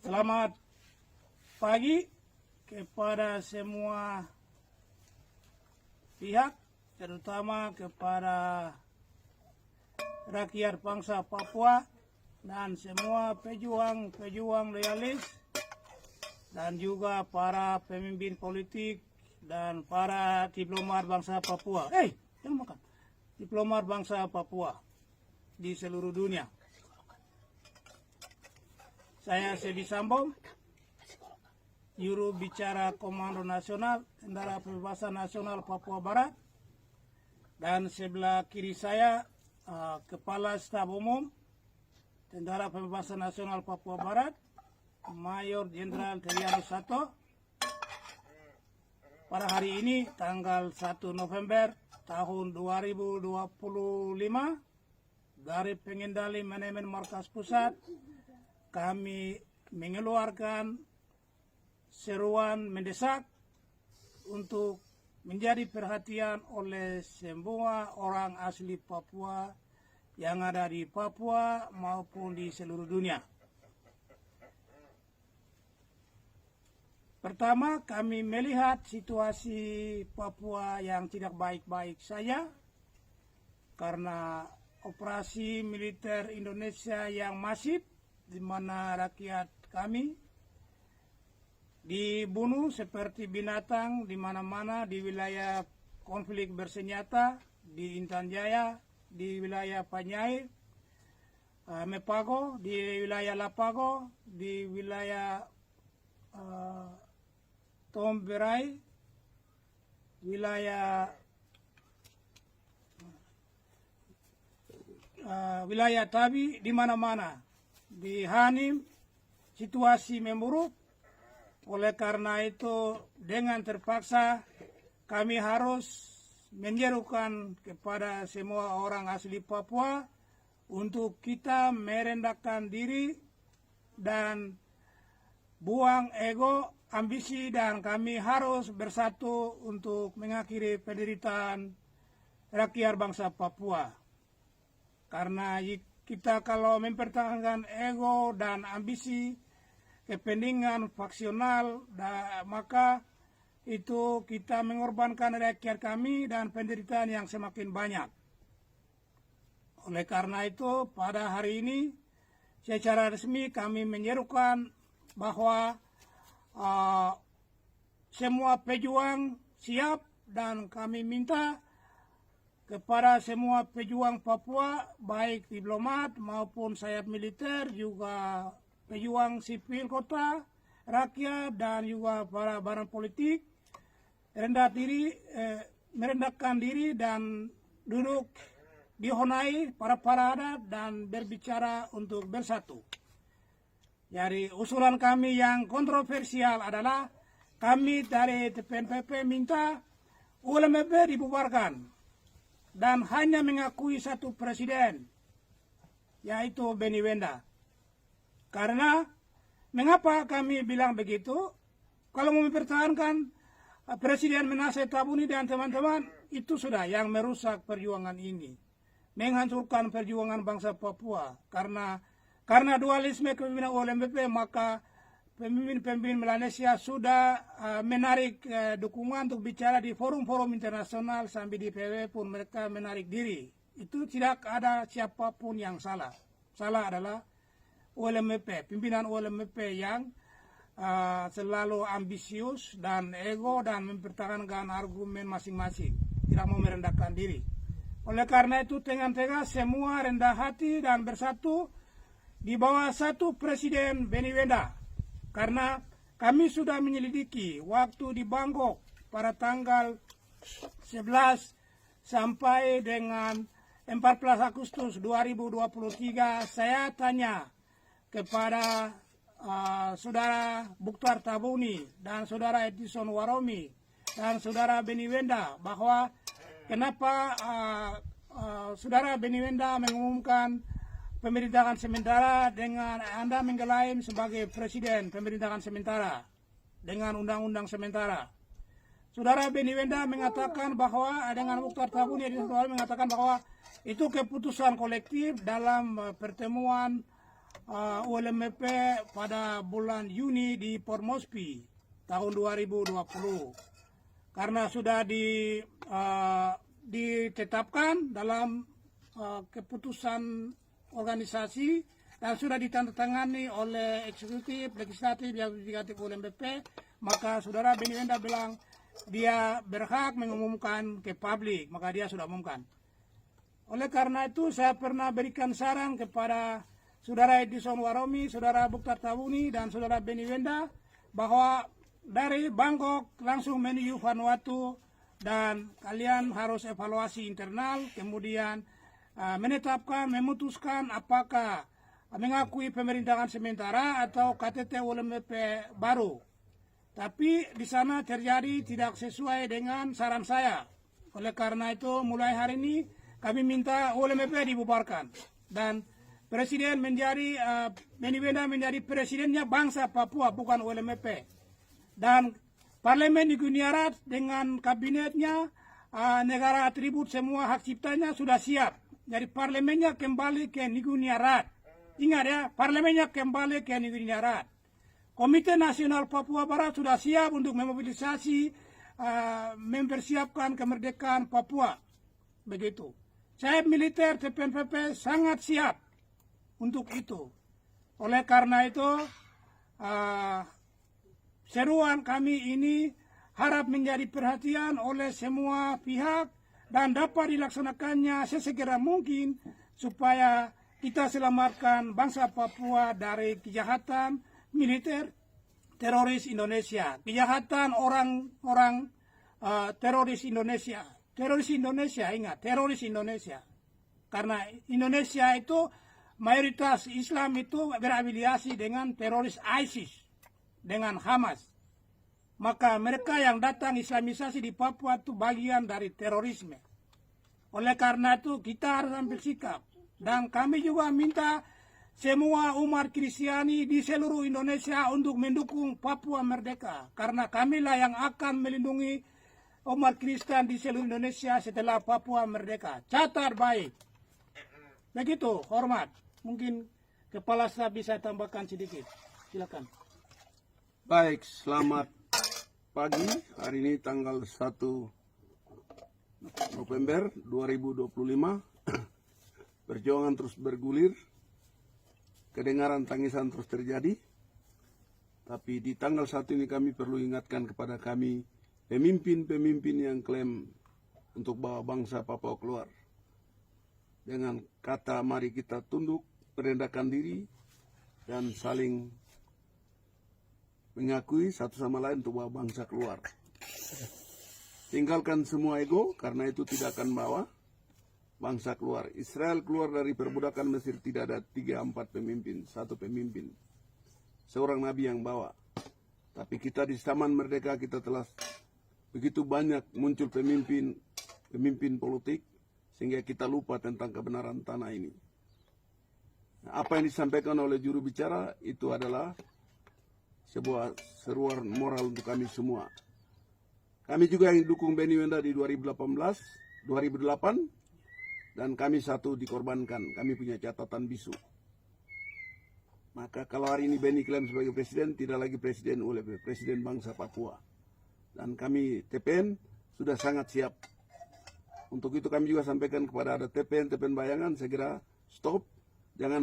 Selamat pagi kepada semua pihak, terutama kepada rakyat bangsa Papua dan semua pejuang loyalis dan juga para pemimpin politik dan para diplomat bangsa Papua. Jangan makan. Diplomat bangsa Papua di seluruh dunia. Saya Sebi Sambo, juru bicara Komando Nasional Tentara Pembebasan Nasional Papua Barat, dan sebelah kiri saya Kepala Staf Umum Tentara Pembebasan Nasional Papua Barat, Mayor Jenderal Trianus Sato. Pada hari ini tanggal 1 November tahun 2025 dari Pengendali Manajemen Markas Pusat kami mengeluarkan seruan mendesak untuk menjadi perhatian oleh semua orang asli Papua yang ada di Papua maupun di seluruh dunia. Pertama, kami melihat situasi Papua yang tidak baik-baik saja karena operasi militer Indonesia yang masif, di mana rakyat kami dibunuh seperti binatang di mana-mana di wilayah konflik bersenjata, di Intan Jaya, di wilayah Panyai, Mepago, di wilayah Lapago, di wilayah Tomberai, wilayah Tabi, di mana-mana. Di Hanim situasi memburuk. Oleh karena itu dengan terpaksa kami harus menyerukan kepada semua orang asli Papua untuk kita merendahkan diri dan buang ego, ambisi, dan kami harus bersatu untuk mengakhiri penderitaan rakyat bangsa Papua. Karena kita kalau mempertahankan ego dan ambisi, kepentingan faksional, maka itu kita mengorbankan rakyat kami dan penderitaan yang semakin banyak. Oleh karena itu, pada hari ini secara resmi kami menyerukan bahwa semua pejuang siap, dan kami minta kepada semua pejuang Papua, baik diplomat maupun sayap militer, juga pejuang sipil kota, rakyat, dan juga para barang politik, merendahkan diri dan duduk di honai para adat dan berbicara untuk bersatu. Jadi usulan kami yang kontroversial adalah kami dari TPNPP minta ULMP dibubarkan dan hanya mengakui satu presiden, yaitu Benny Wenda. Karena mengapa kami bilang begitu? Kalau mau mempertahankan Presiden Menace Tabuni dan teman-teman, itu sudah yang merusak perjuangan ini, menghancurkan perjuangan bangsa Papua. Karena dualisme kepemimpinan ULMP, maka pemimpin-pemimpin Melanesia sudah menarik dukungan untuk bicara di forum-forum internasional, sampai di PBB pun mereka menarik diri. Itu tidak ada siapapun yang salah. Salah adalah ULMP, pimpinan ULMP yang selalu ambisius dan ego dan mempertahankan argumen masing-masing, tidak mau merendahkan diri. Oleh karena itu dengan tegas semua rendah hati dan bersatu di bawah satu Presiden Benny Wenda. Karena kami sudah menyelidiki waktu di Bangkok pada tanggal 11 sampai dengan 14 Agustus 2023, saya tanya kepada saudara Bukhtar Tabuni dan saudara Edison Waromi dan saudara Benny Wenda bahwa kenapa saudara Benny Wenda mengumumkan pemerintahan sementara dengan Anda mengklaim sebagai presiden pemerintahan sementara dengan undang-undang sementara. Saudara Benny Wenda mengatakan bahwa dengan Bukhtar Tabuni mengatakan bahwa itu keputusan kolektif dalam pertemuan ULMP pada bulan Juni di Port Moresby tahun 2020. Karena sudah ditetapkan dalam keputusan organisasi dan sudah ditandatangani oleh eksekutif, legislatif, yudikatif ULMP, maka saudara Benny Wenda bilang dia berhak mengumumkan ke publik, maka dia sudah umumkan. Oleh karena itu saya pernah berikan saran kepada saudara Edison Waromi, saudara Bukhtar Tabuni, dan saudara Benny Wenda bahwa dari Bangkok langsung menuju Vanuatu dan kalian harus evaluasi internal, kemudian menetapkan, memutuskan apakah mengakui pemerintahan sementara atau KTT ULMP baru. Tapi di sana terjadi tidak sesuai dengan saran saya. Oleh karena itu mulai hari ini kami minta ULMP dibubarkan dan presiden menjadi Benny Wenda menjadi presidennya bangsa Papua, bukan ULMP. Dan parlemen di Guiniarat dengan kabinetnya, negara atribut semua hak ciptanya sudah siap. Jadi parlemennya kembali ke Guiniarat. Ingat ya, parlemennya kembali ke Guiniarat. Komite Nasional Papua Barat sudah siap untuk memobilisasi, mempersiapkan kemerdekaan Papua. Begitu. Saya militer TPNPP sangat siap untuk itu. Oleh karena itu, seruan kami ini harap menjadi perhatian oleh semua pihak dan dapat dilaksanakannya sesegera mungkin supaya kita selamatkan bangsa Papua dari kejahatan militer teroris Indonesia, kejahatan orang-orang teroris Indonesia. Teroris Indonesia, ingat, teroris Indonesia. Karena Indonesia itu mayoritas Islam itu berafiliasi dengan teroris ISIS, dengan Hamas. Maka mereka yang datang Islamisasi di Papua itu bagian dari terorisme. Oleh karena itu kita harus ambil sikap. Dan kami juga minta semua umat Kristiani di seluruh Indonesia untuk mendukung Papua merdeka. Karena kamilah yang akan melindungi umat Kristen di seluruh Indonesia setelah Papua merdeka. Catat baik. Begitu, hormat. Mungkin Kepala Staf bisa tambahkan sedikit. Silakan. Baik, selamat pagi. Hari ini tanggal 1 November 2025. Perjuangan terus bergulir. Kedengaran tangisan terus terjadi. Tapi di tanggal 1 ini kami perlu ingatkan kepada kami pemimpin-pemimpin yang klaim untuk bawa bangsa Papua keluar. Dengan kata mari kita tunduk, merendahkan diri, dan saling mengakui satu sama lain untuk bawa bangsa keluar. Tinggalkan semua ego, karena itu tidak akan bawa bangsa keluar. Israel keluar dari perbudakan Mesir tidak ada 3-4 pemimpin, satu pemimpin. Seorang nabi yang bawa. Tapi kita di zaman merdeka kita telah begitu banyak muncul pemimpin politik sehingga kita lupa tentang kebenaran tanah ini. Nah, apa yang disampaikan oleh juru bicara itu adalah sebuah seruan moral untuk kami semua. Kami juga yang dukung Benny Wenda di 2008 dan kami satu dikorbankan. Kami punya catatan bisu. Maka kalau hari ini Benny klaim sebagai presiden, tidak lagi presiden ULMP, presiden bangsa Papua. Dan kami TPN sudah sangat siap. Untuk itu kami juga sampaikan kepada ada TPN bayangan segera stop. Jangan